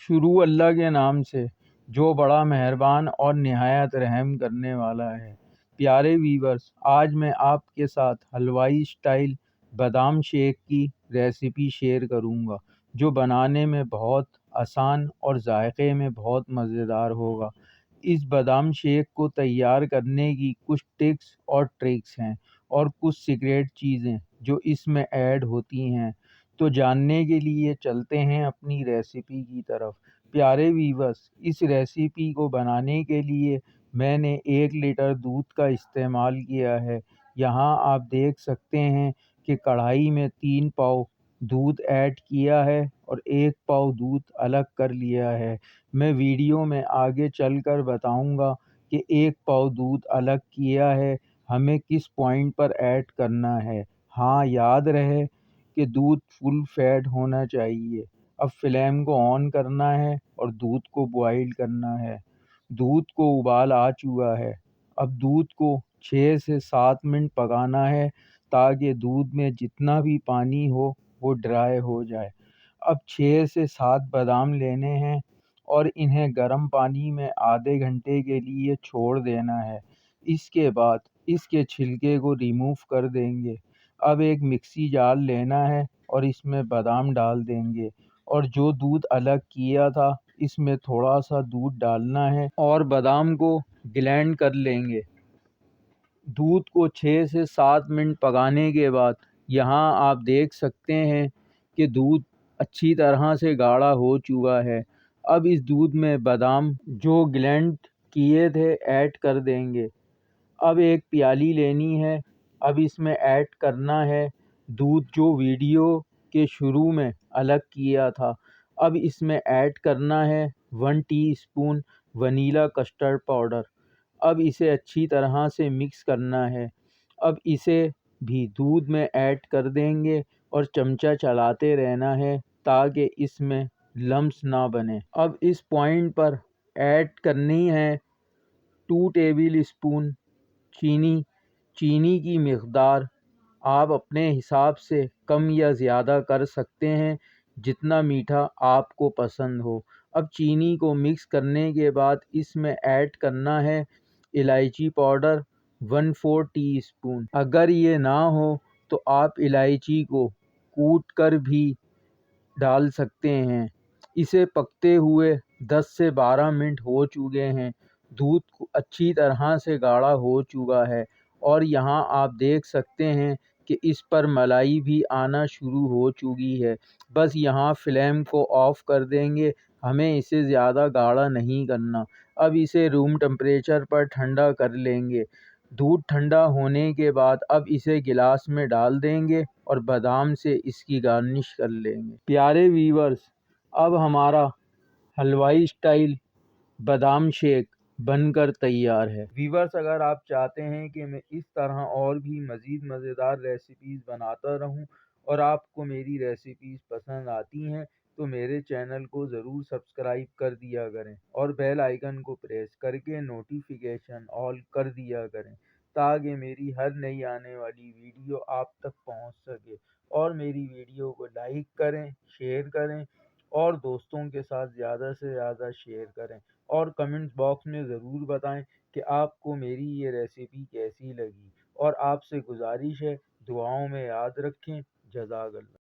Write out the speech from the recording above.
شروع اللہ کے نام سے جو بڑا مہربان اور نہایت رحم کرنے والا ہے۔ پیارے ویورز، آج میں آپ کے ساتھ حلوائی اسٹائل بادام شیک کی ریسیپی شیئر کروں گا، جو بنانے میں بہت آسان اور ذائقے میں بہت مزیدار ہوگا۔ اس بادام شیک کو تیار کرنے کی کچھ ٹکس اور ٹرکس ہیں اور کچھ سیکریٹ چیزیں جو اس میں ایڈ ہوتی ہیں، تو جاننے کے لیے چلتے ہیں اپنی ریسیپی کی طرف۔ پیارے ویورز، اس ریسیپی کو بنانے کے لیے میں نے 1 لیٹر دودھ کا استعمال کیا ہے۔ یہاں آپ دیکھ سکتے ہیں کہ کڑھائی میں 3 پاؤ دودھ ایڈ کیا ہے اور 1 پاؤ دودھ الگ کر لیا ہے۔ میں ویڈیو میں آگے چل کر بتاؤں گا کہ 1 پاؤ دودھ الگ کیا ہے ہمیں کس پوائنٹ پر ایڈ کرنا ہے۔ ہاں، یاد رہے کہ دودھ فل فیٹ ہونا چاہیے۔ اب فلیم کو آن کرنا ہے اور دودھ کو بوائل کرنا ہے۔ دودھ کو ابال آ چکا ہے۔ اب دودھ کو 6 سے 7 منٹ پکانا ہے تاکہ دودھ میں جتنا بھی پانی ہو وہ ڈرائی ہو جائے۔ اب 6 سے 7 بادام لینے ہیں اور انہیں گرم پانی میں آدھے گھنٹے کے لیے چھوڑ دینا ہے۔ اس کے بعد اس کے چھلکے کو ریموو کر دیں گے۔ اب ایک مکسی جار لینا ہے اور اس میں بادام ڈال دیں گے اور جو دودھ الگ کیا تھا اس میں تھوڑا سا دودھ ڈالنا ہے اور بادام کو گلینڈ کر لیں گے۔ دودھ کو 6 سے 7 منٹ پکانے کے بعد یہاں آپ دیکھ سکتے ہیں کہ دودھ اچھی طرح سے گاڑھا ہو چکا ہے۔ اب اس دودھ میں بادام جو گلینڈ کیے تھے ایڈ کر دیں گے۔ اب ایک پیالی لینی ہے۔ اب اس میں ایڈ کرنا ہے دودھ جو ویڈیو کے شروع میں الگ کیا تھا۔ اب اس میں ایڈ کرنا ہے 1 T spoon vanilla custard powder. اب اسے اچھی طرح سے مکس کرنا ہے۔ اب اسے بھی دودھ میں ایڈ کر دیں گے اور چمچہ چلاتے رہنا ہے تاکہ اس میں لمس نہ بنے۔ اب اس پوائنٹ پر ایڈ کرنی ہے 2 ٹیبل اسپون چینی۔ چینی کی مقدار آپ اپنے حساب سے کم یا زیادہ کر سکتے ہیں جتنا میٹھا آپ کو پسند ہو۔ اب چینی کو مکس کرنے کے بعد اس میں ایڈ کرنا ہے الائچی پاؤڈر 1/4 ٹی اسپون۔ اگر یہ نہ ہو تو آپ الائچی کو کوٹ کر بھی ڈال سکتے ہیں۔ اسے پکتے ہوئے 10 سے 12 منٹ ہو چکے ہیں۔ دودھ اچھی طرح سے گاڑھا ہو چکا ہے اور یہاں آپ دیکھ سکتے ہیں کہ اس پر ملائی بھی آنا شروع ہو چکی ہے۔ بس یہاں فلیم کو آف کر دیں گے، ہمیں اسے زیادہ گاڑھا نہیں کرنا۔ اب اسے روم ٹمپریچر پر ٹھنڈا کر لیں گے۔ دودھ ٹھنڈا ہونے کے بعد اب اسے گلاس میں ڈال دیں گے اور بادام سے اس کی گارنش کر لیں گے۔ پیارے ویورز، اب ہمارا حلوائی اسٹائل بادام شیک بن کر تیار ہے۔ ویورز، اگر آپ چاہتے ہیں کہ میں اس طرح اور بھی مزید مزیدار ریسیپیز بناتا رہوں اور آپ کو میری ریسیپیز پسند آتی ہیں تو میرے چینل کو ضرور سبسکرائب کر دیا کریں اور بیل آئیکن کو پریس کر کے نوٹیفیکیشن آل کر دیا کریں تاکہ میری ہر نئی آنے والی ویڈیو آپ تک پہنچ سکے۔ اور میری ویڈیو کو لائک کریں، شیئر کریں اور دوستوں کے ساتھ زیادہ سے زیادہ شیئر کریں اور کمنٹ باکس میں ضرور بتائیں کہ آپ کو میری یہ ریسیپی کیسی لگی۔ اور آپ سے گزارش ہے دعاؤں میں یاد رکھیں۔ جزاک اللہ۔